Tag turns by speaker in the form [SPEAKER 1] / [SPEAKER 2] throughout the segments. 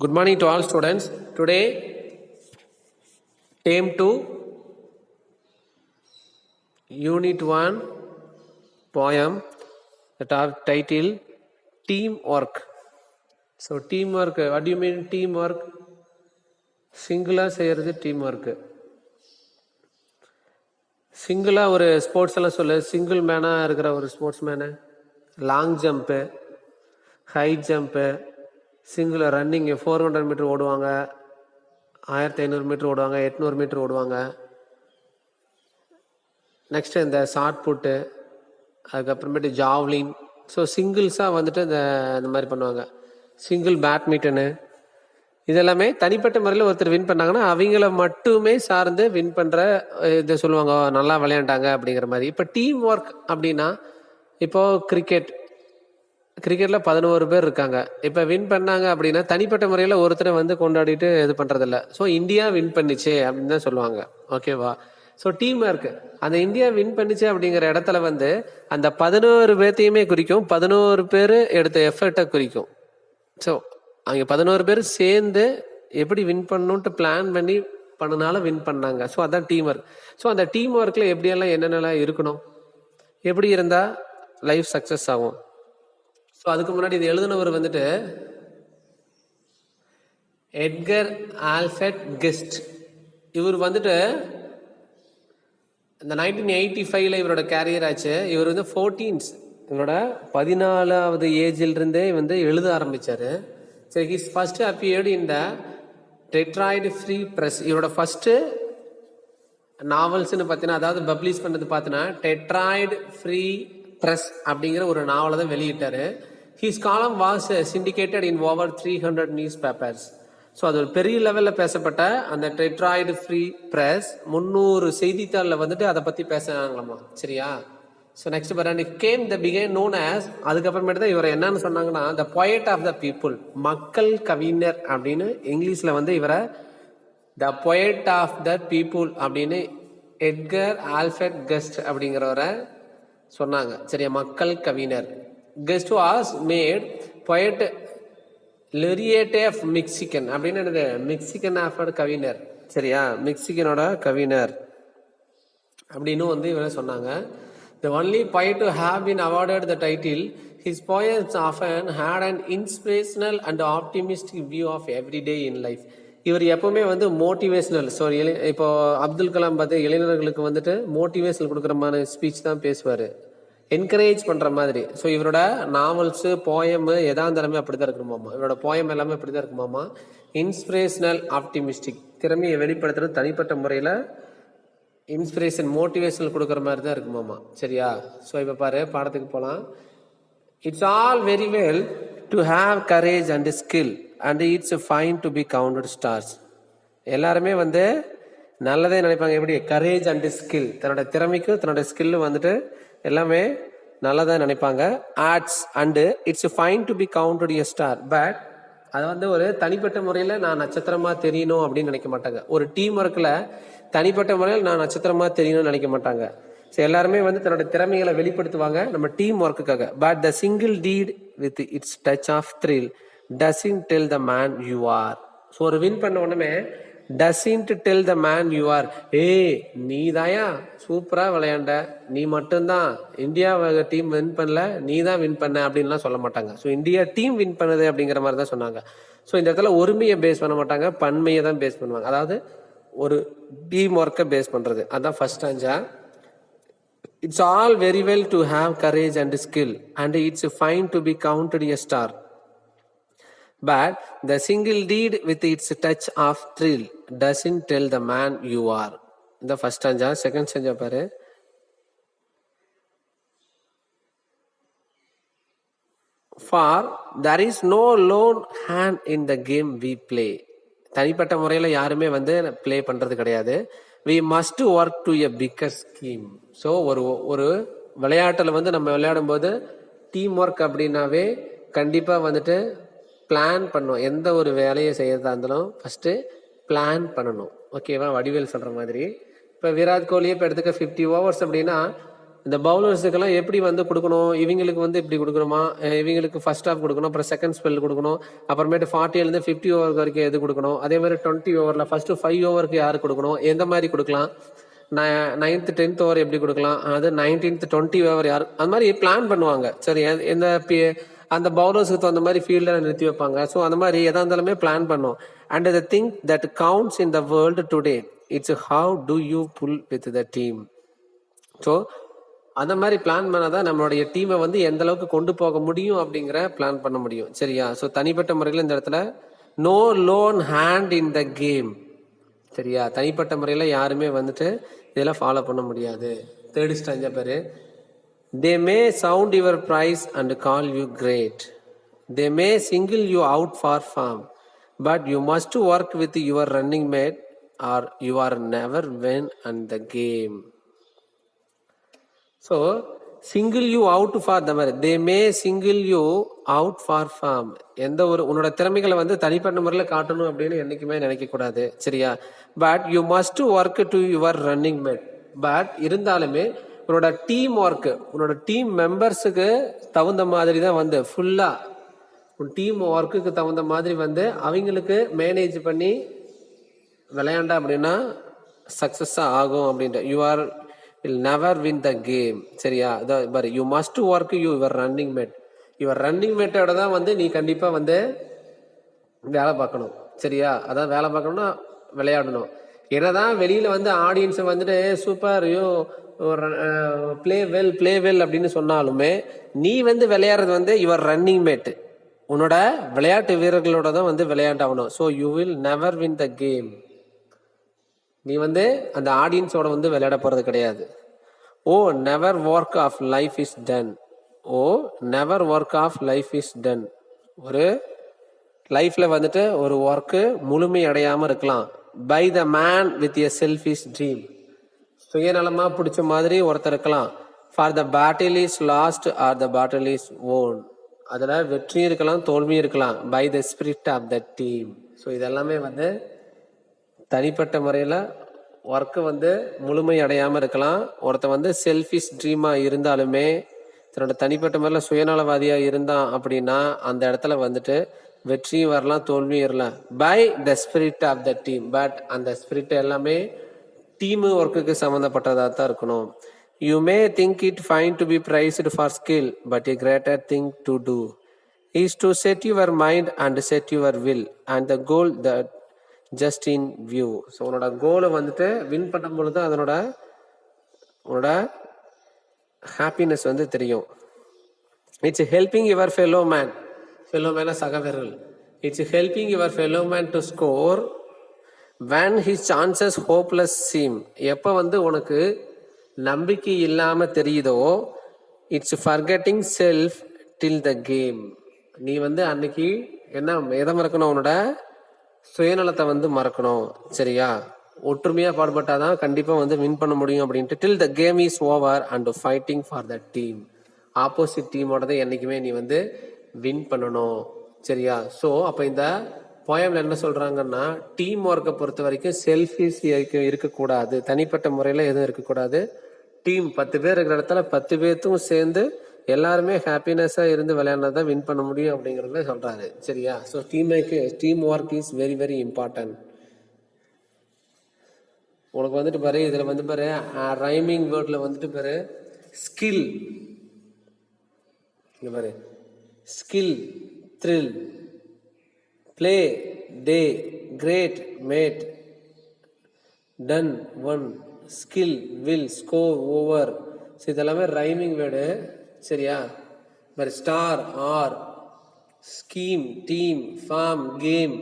[SPEAKER 1] Good morning to all students. Today, Term 2, Unit 1, poem that are titled Teamwork. So, teamwork, what do you mean teamwork? Singular செய்யறது teamwork. சிங்கிளாக ஒரு sports எல்லாம் சொல்லு. Single மேனாக இருக்கிற ஒரு sportsman, long jump, high jump, single running 400 metre ஓடுவாங்க, 1500 metre ஓடுவாங்க, 800 மீட்டர் ஓடுவாங்க. நெக்ஸ்ட்டு இந்த ஷார்ட் புட்டு, அதுக்கப்புறமேட்டு ஜாவ்லின். ஸோ சிங்கிள்ஸாக வந்துட்டு இந்த மாதிரி பண்ணுவாங்க. சிங்கிள் பேட்மிண்டனு, இதெல்லாமே தனிப்பட்ட முறையில் ஒருத்தர் வின் பண்ணாங்கன்னா அவங்கள மட்டுமே சார்ந்து வின் பண்ணுற இதை சொல்லுவாங்க, நல்லா விளையாண்டாங்க அப்படிங்கிற மாதிரி. இப்போ டீம் ஒர்க் அப்படின்னா, இப்போது கிரிக்கெட்டில் 11 பேர் இருக்காங்க. இப்போ வின் பண்ணாங்க அப்படின்னா தனிப்பட்ட முறையில் ஒருத்தரை வந்து கொண்டாடிட்டு இது பண்ணுறதில்ல. ஸோ இந்தியா வின் பண்ணிச்சு அப்படின்னு தான் சொல்லுவாங்க. ஓகேவா? ஸோ டீம் ஒர்க், அந்த இந்தியா வின் பண்ணிச்சு அப்படிங்கிற இடத்துல வந்து அந்த 11 பேர்த்தையுமே குறிக்கும், 11 பேர் எடுத்த எஃபர்ட்டை குறிக்கும். ஸோ அவங்க 11 பேர் சேர்ந்து எப்படி வின் பண்ணணுன்ட்டு பிளான் பண்ணி பண்ணனால வின் பண்ணாங்க. ஸோ அதான் டீம் ஒர்க். ஸோ அந்த டீம் ஒர்க்கில் எப்படியெல்லாம் என்னென்னலாம் இருக்கணும், எப்படி இருந்தால் லைஃப் சக்ஸஸ் ஆகும். ஸோ அதுக்கு முன்னாடி இது எழுதினவர் வந்துட்டு எட்கர் ஆல்ஃபர்ட் கெஸ்ட். இவர் வந்துட்டு இந்த 1985 இவரோட கேரியர் ஆச்சு. இவர் வந்து 14 இவரோட 14வது ஏஜிலிருந்தே வந்து எழுத ஆரம்பித்தார். சரி, ஹிஸ் ஃபர்ஸ்ட் அப்பியர்டு இன் த டெட்ராய்டு ஃப்ரீ ப்ரெஸ். இவரோட ஃபர்ஸ்ட்டு நாவல்ஸ்ன்னு பார்த்தீங்கன்னா, அதாவது பப்ளிஷ் பண்ணது பார்த்தீங்கன்னா டெட்ராய்டு ஃப்ரீ ப்ரெஸ் அப்படிங்கிற ஒரு நாவலை தான் வெளியிட்டார். His column was syndicated in over 300 newspapers. So அது ஒரு பெரிய லெவலில் பேசப்பட்ட அந்த டெட்ராய்டு ஃப்ரீ ப்ரெஸ் 300 செய்தித்தாளில் வந்துட்டு அதை பற்றி பேசுனாங்களாமா. சரியா? ஸோ நெக்ஸ்ட் பாருங்க, came the became known as, அதுக்கப்புறமேட்டு தான் இவரை என்னன்னு சொன்னாங்கன்னா the poet of the people, மக்கள் கவிஞர் அப்படின்னு இங்கிலீஷில் வந்து இவரை the poet of the people அப்படின்னு எட்கர் ஆல்ஃபர்ட் கெஸ்ட் அப்படிங்கிறவரை சொன்னாங்க. சரியா? மக்கள் கவிஞர். Guest was made poet laureate of Mexican அப்படின்னு என்னது, மெக்சிகன் ஆஃப் கவிஞர். சரியா? மெக்சிகனோட கவிஞர் அப்படின்னு வந்து இவரை சொன்னாங்க. The only poet to have been awarded the title, his poems often had an inspirational and optimistic view of every day in life. இவர் எப்பவுமே வந்து மோட்டிவேஷனல். ஸோ இப்போ அப்துல் கலாம் பார்த்து இளைஞர்களுக்கு வந்துட்டு மோட்டிவேஷன் கொடுக்குற மாதிரி ஸ்பீச் தான் பேசுவார், என்கரேஜ் பண்ணுற மாதிரி. ஸோ இவரோட நாவல்ஸு, போயமு எதா இருந்தாலுமே அப்படி தான் இருக்குமாமா. இவரோட போயம் எல்லாமே அப்படி தான் இருக்குமாமா. இன்ஸ்பிரேஷனல், ஆப்டிமிஸ்டிக், திறமையை வெளிப்படுத்துறது தனிப்பட்ட முறையில் இன்ஸ்பிரேஷன், மோட்டிவேஷன் கொடுக்குற மாதிரி தான் இருக்குமாமா. சரியா? ஸோ இப்போ பாரு, பாடத்துக்கு போகலாம். It's all very well to have courage and skill and it's fine to be counted stars. எல்லாருமே வந்து நல்லதே நினைப்பாங்க. எப்படி? கரேஜ் அண்ட் ஸ்கில், தன்னோட திறமைக்கும் தன்னோட ஸ்கில்லும் வந்துட்டு எல்லாமே நல்லதான் நினைப்பாங்க. Arts and it's fine to be counted a star. But அது வந்து ஒரு தனிப்பட்ட முறையில் நான் நட்சத்திரமாக தெரியணும் அப்படின்னு நினைக்க மாட்டாங்க. ஒரு டீம் ஒர்க்கில் தனிப்பட்ட முறையில் நான் நட்சத்திரமாக தெரியணும்னு நினைக்க மாட்டாங்க. ஸோ எல்லாருமே வந்து தன்னோட திறமைகளை வெளிப்படுத்துவாங்க நம்ம டீம் ஒர்க்குக்காக. But the single deed with its touch of thrill doesn't tell the man you are. So ஒரு வின் பண்ண உடனே doesn't tell the man you are, நீ தாயா சூப்பராக விளையாண்ட, நீ மட்டும்தான், இந்தியா டீம் வின் பண்ணல, நீ தான் வின் பண்ண அப்படின்லாம் சொல்ல மாட்டாங்க. ஸோ இந்தியா டீம் வின் பண்ணுது அப்படிங்கிற மாதிரி தான் சொன்னாங்க. ஸோ இந்த இடத்துல ஒருமையை பேஸ் பண்ண மாட்டாங்க, பன்மையை தான் பேஸ் பண்ணுவாங்க. அதாவது ஒரு டீம் ஒர்க்கை பேஸ் பண்ணுறது. அதுதான் first answer. It's all very well to have courage and skill and it's fine to be counted a star. But the single deed with its touch of thrill doesn't tell the man you are. The first stanza. Second stanza பாரு. For there is no lone hand in the game we play. தனிப்பட்ட முறையில் யாருமே வந்து play பண்ணுறது கிடையாது. We must work to a bigger scheme. So ஒரு விளையாட்டில் வந்து நம்ம விளையாடும் போது டீம் ஒர்க் அப்படின்னாவே கண்டிப்பாக வந்துட்டு பிளான் பண்ணணும். எந்த ஒரு வேலையை செய்யறதா இருந்தாலும் ஃபஸ்ட்டு பிளான் பண்ணணும். ஓகேவா? வடிவேல் சொல்கிற மாதிரி. இப்போ விராட் கோலியை இப்போ எடுத்துக்க 50 ஓவர்ஸ் அப்படின்னா இந்த பவுலர்ஸுக்கெல்லாம் எப்படி வந்து கொடுக்கணும், இவங்களுக்கு வந்து இப்படி கொடுக்கணுமா, இவங்களுக்கு ஃபர்ஸ்ட் ஹாஃப் கொடுக்கணும், அப்புறம் செகண்ட் ஸ்பெல் கொடுக்கணும், அப்புறமேட்டு 40 50 ஓவர் வரைக்கும் எது கொடுக்கணும், அதே மாதிரி 20 ஓவரில் ஃபர்ஸ்ட் 5 ஓவருக்கு யாரு கொடுக்கணும், எந்த மாதிரி கொடுக்கலாம், 9th 10th ஓவர் எப்படி கொடுக்கலாம், அது 19th 20 ஓவர் யார், அது மாதிரி பிளான் பண்ணுவாங்க. சரி, எந்த அந்த பவுலர்ஸுக்கு தகுந்த மாதிரி ஃபீல்டில் நிறுத்தி வைப்பாங்க. ஸோ அந்த மாதிரி எதாக இருந்தாலுமே பிளான் பண்ணும். And the thing that counts in the world today, it's how do you pull with the team. So அந்த மாதிரி பிளான் பண்ணாதான் நம்மளுடைய டீமை வந்து எந்த அளவுக்கு கொண்டு போக முடியும் அப்படிங்கிற பிளான் பண்ண முடியும். சரியா? ஸோ தனிப்பட்ட முறையில் இந்த இடத்துல no lone hand in the game. சரியா? தனிப்பட்ட முறையில் யாருமே வந்துட்டு இதெல்லாம் ஃபாலோ பண்ண முடியாது. தேர்ட் ஸ்டாஞ்சா பேரு, they may sound your price and call you great. They may single you out for fun, but you must work with your running mate or you are never win in the game. So single you out for the மாதிரி, they may single you out for fun. எந்த ஒரு உன்னோட திறமைகளை வந்து தனிப்பட்ட முறையில் காட்டணும் அப்படின்னு என்னைக்குமே நினைக்க கூடாது. சரியா? But you must work to your running mate. But இருந்தாலுமே உன்னோட டீம் ஒர்க்கு, உன்னோட டீம் மெம்பர்ஸுக்கு தகுந்த மாதிரி தான் வந்து ஃபுல்லா உன் டீம் ஒர்க்குக்கு தகுந்த மாதிரி வந்து அவங்களுக்கு மேனேஜ் பண்ணி விளையாண்டா அப்படின்னா சக்சஸாக ஆகும் அப்படின்ட்டு. You are will never win the game. சரியா? அதான் பாரு, you must work your running mate. Your running மேட்டோட தான் வந்து நீ கண்டிப்பாக வந்து வேலை பார்க்கணும். சரியா? அதான் வேலை பார்க்கணும்னா விளையாடணும். என்னதான் வெளியில வந்து ஆடியன்ஸை வந்துட்டு சூப்பர் யூ பிளே வெல் அப்படின்னு சொன்னாலுமே நீ வந்து விளையாடுறது வந்து யுவர் ரன்னிங் மேட், உன்னோட விளையாட்டு வீரர்களோட தான் வந்து விளையாண்டாகணும். So you will never win the game. நீ வந்து அந்த ஆடியன்ஸோட வந்து விளையாட போறது கிடையாது. Oh never work of life is done. Oh never work of life is done. ஒரு லைஃப்ல வந்துட்டு ஒரு ஒர்க்கு முழுமை அடையாம இருக்கலாம். By the man with a selfish dream. சுயநலமா பிடிச்ச மாதிரி ஒருத்தர் இருக்கலாம். For the battle is lost or the battle is won. அதில் வெற்றியும் இருக்கலாம் தோல்வியும் இருக்கலாம். By the spirit of the team. So இதெல்லாமே வந்து தனிப்பட்ட முறையில் ஒர்க்கு வந்து முழுமை அடையாமல் இருக்கலாம். ஒருத்தர் வந்து செல்ஃபிஷ் ட்ரீமாக இருந்தாலுமே தன்னோட தனிப்பட்ட முறையில் சுயநலவாதியாக இருந்தான் அப்படின்னா அந்த இடத்துல வந்துட்டு வெற்றியும் வரலாம் தோல்வியும் வரலாம். By the spirit of the team. But அந்த ஸ்பிரிட் எல்லாமே டீமு ஒர்க்குக்கு சம்மந்தப்பட்டதாக தான் இருக்கணும். You may think it fine to be prized for skill, but a greater thing to do is to set your mind and set your will and the goal that just in view. So உன்னோட கோலை வந்துட்டு win பண்ணும் பொழுது அதனோட உன்னோட happiness வந்து தெரியும். It's helping your fellow man. Fellow மேன சக வீரர்கள். It's helping your fellow man to score when his chances hopeless seem. எப்போ வந்து உனக்கு நம்பிக்கை இல்லாம தெரியுதோ it's forgetting self till the game. நீ வந்து அன்னைக்கு என்ன எதை மறக்கணும், உன்னோட சுயநலத்தை வந்து மறக்கணும். சரியா? ஒற்றுமையா பாடுபட்டாதான் கண்டிப்பா வந்து வின் பண்ண முடியும் அப்படின்ட்டு. Till the game is over and fighting for the team. Opposite டீமோட என்னைக்குமே நீ வந்து வின் பண்ணணும். சரியா? ஸோ அப்போ இந்த போயம்ல என்ன சொல்றாங்கன்னா டீம் ஒர்க்கை பொறுத்த வரைக்கும் செல்ஃபிஷ் இருக்கக்கூடாது. தனிப்பட்ட முறையில் எதுவும் இருக்கக்கூடாது. டீம் 10 பேர் இருக்கிற இடத்துல 10 பேர்த்தும் சேர்ந்து எல்லாருமே ஹாப்பினஸா இருந்து விளையாடுறதான் வின் பண்ண முடியும் அப்படிங்கறத சொல்றாரு. சரியா? So team work is very very important. உனக்கு வந்துட்டு பாரு, இதுல வந்து பாரு ரைமிங் வேர்ட்ல வந்துட்டு பாரு ஸ்கில். இங்க பாரு skill, thrill, play, day, great, mate, done, one, skill, will, score, over. So இதெல்லாமே ரைமிங் வேர்டு. சரியா? மாதிரி star, are, scheme, team, form, game.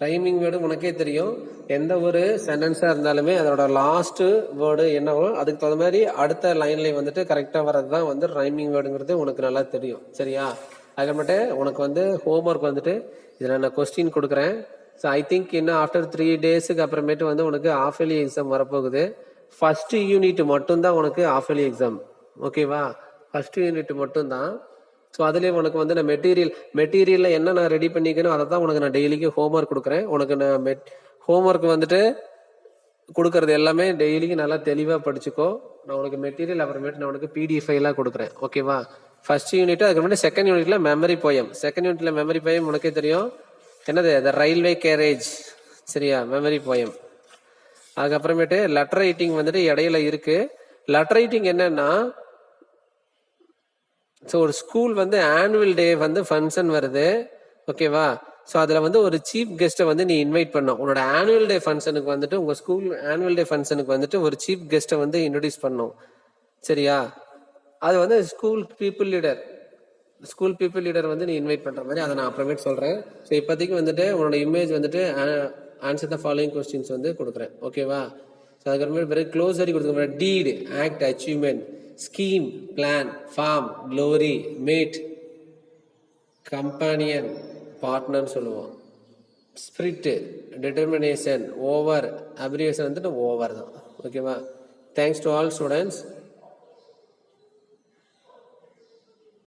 [SPEAKER 1] Rhyming word உனக்கே தெரியும். எந்த ஒரு சென்டென்ஸாக இருந்தாலுமே அதோட லாஸ்ட் வேர்டு என்னவோ அதுக்கு தகுந்த மாதிரி அடுத்த லைன்ல வந்துட்டு கரெக்டாக வர்றது தான் வந்து ரைமிங் வேர்டுங்கிறது உனக்கு நல்லா தெரியும். சரியா? அதுக்கப்புறமேட்டு உனக்கு வந்து ஹோம்ஒர்க் வந்துட்டு இதில் நான் கொஸ்டின் கொடுக்குறேன். ஸோ ஐ திங்க் இன்னும் ஆஃப்டர் 3 டேஸுக்கு அப்புறமேட்டு வந்து உனக்கு ஆஃப் இயர்லி எக்ஸாம் வரப்போகுது. ஃபர்ஸ்ட் யூனிட் மட்டும்தான் உனக்கு ஆஃப் இயர்லி எக்ஸாம். ஓகேவா? ஃபர்ஸ்ட் யூனிட் மட்டும்தான். ஸோ அதுலேயே உனக்கு வந்து நான் மெட்டீரியலில் என்ன நான் ரெடி பண்ணிக்கணும் அதை தான் உனக்கு நான் டெய்லிக்கு ஹோம்ஒர்க் கொடுக்குறேன். உனக்கு நான் ஹோம்ஒர்க் வந்துட்டு கொடுக்கறது எல்லாமே டெய்லிக்கு நல்லா தெளிவாக படிச்சுக்கோ. நான் உனக்கு மெட்டீரியல் அப்புறமேட்டு நான் உனக்கு பிடிஎஃப் ஃபைலாக கொடுக்குறேன். ஓகேவா? ஃபர்ஸ்ட் யூனிட், அதுக்கப்புறமேட்டு செகண்ட் யூனிட்ல மெமரி போயம். செகண்ட் யூனிட்ல மெமரி போயம் உனக்கே தெரியும், என்னது, த ரயில்வே கேரேஜ். சரியா? Memory poem. அதுக்கப்புறமேட்டு லெட்டர் ரைட்டிங் வந்துட்டு இடையில இருக்கு. லெட்டர் ரைட்டிங் என்னன்னா, ஸோ ஒரு ஸ்கூல் வந்து ஆனுவல் டே வந்து ஃபங்க்ஷன் வருது. ஓகேவா? ஸோ அதில் வந்து ஒரு சீஃப் கெஸ்ட்டை வந்து நீ இன்வைட் பண்ணும். உன்னோட ஆனுவல் டே ஃபங்க்ஷனுக்கு வந்துட்டு, உங்கள் ஸ்கூல் ஆனுவல் டே ஃபங்க்ஷனுக்கு வந்துட்டு ஒரு சீஃப் கெஸ்ட்டை வந்து இன்ட்ரடியூஸ் பண்ணும். சரியா? அது வந்து ஸ்கூல் பீப்புள் லீடர் வந்து நீ இன்வைட் பண்ணுற மாதிரி, அதை நான் அப்புறமேட்டு சொல்கிறேன். ஸோ இப்போதைக்கு வந்துட்டு உன்னோட இமேஜ் வந்துட்டு ஆன்சர் த ஃபாலோயிங் கொஸ்டின்ஸ் வந்து கொடுக்குறேன். ஓகேவா? ஸோ அதுக்கப்புறமேட்டு பிறகு க்ளோஸரி கொடுத்துருக்க, deed, act, achievement, scheme, plan, form, glory, mate, companion, பார்ட்னர்னு சொல்லுவோம். ஸ்பிரிட், டிட்டர்மினேஷன், ஓவர், அப்ரிவேஷன் வந்துட்டு ஓவர் தான். ஓகேவா? Thanks to all students.